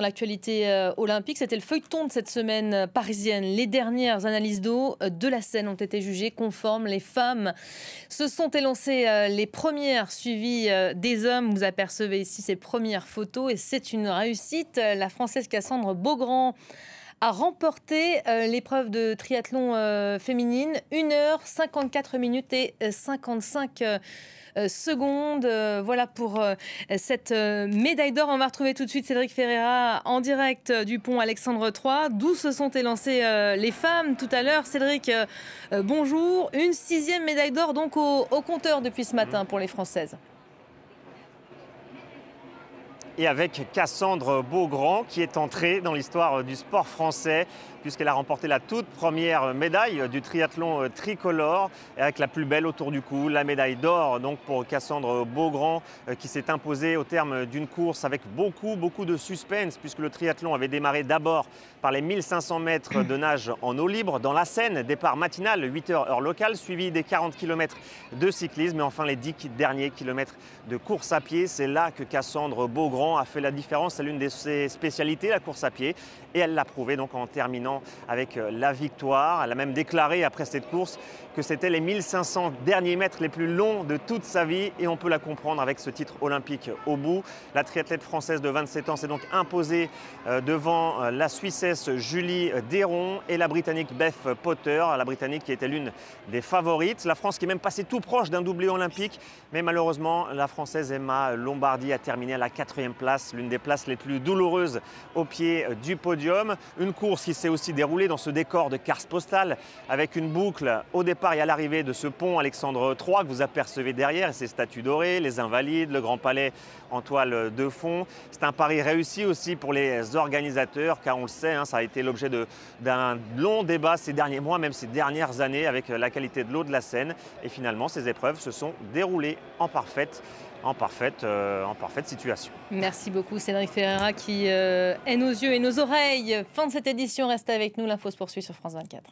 L'actualité olympique, c'était le feuilleton de cette semaine parisienne. Les dernières analyses d'eau de la Seine ont été jugées conformes. Les femmes se sont élancées les premières, suivies des hommes. Vous apercevez ici ces premières photos et c'est une réussite. La Française Cassandre Beaugrand a remporté l'épreuve de triathlon féminine. 1h54 minutes et 55 secondes. Voilà pour cette médaille d'or. On va retrouver tout de suite Cédric Ferreira en direct du pont Alexandre III, d'où se sont élancées les femmes tout à l'heure. Cédric, bonjour. Une 6e médaille d'or donc au compteur depuis ce matin pour les Françaises. Et avec Cassandre Beaugrand qui est entrée dans l'histoire du sport français puisqu'elle a remporté la toute première médaille du triathlon tricolore avec la plus belle autour du cou, la médaille d'or donc pour Cassandre Beaugrand qui s'est imposée au terme d'une course avec beaucoup de suspense puisque le triathlon avait démarré d'abord par les 1500 mètres de nage en eau libre dans la Seine, départ matinal 8h heure locale suivi des 40 km de cyclisme et enfin les 10 derniers kilomètres de course à pied. C'est là que Cassandre Beaugrand a fait la différence, c'est l'une de ses spécialités, la course à pied, et elle l'a prouvé donc en terminant avec la victoire. Elle a même déclaré après cette course que c'était les 1500 derniers mètres les plus longs de toute sa vie et on peut la comprendre avec ce titre olympique au bout. La triathlète française de 27 ans s'est donc imposée devant la Suissesse Julie Déron et la Britannique Beth Potter, la Britannique qui était l'une des favorites. La France qui est même passée tout proche d'un doublé olympique, mais malheureusement la Française Emma Lombardi a terminé à la 4e place, l'une des places les plus douloureuses au pied du podium. Une course qui s'est aussi déroulée dans ce décor de carte postale avec une boucle au départ et à l'arrivée de ce pont Alexandre III que vous apercevez derrière et ses statues dorées, les Invalides, le Grand Palais en toile de fond. C'est un pari réussi aussi pour les organisateurs car on le sait, ça a été l'objet d'un long débat ces derniers mois, même ces dernières années avec la qualité de l'eau de la Seine. Et finalement, ces épreuves se sont déroulées en parfaite situation. Merci beaucoup Cédric Ferreira qui est nos yeux et nos oreilles. Fin de cette édition, restez avec nous, l'info se poursuit sur France 24.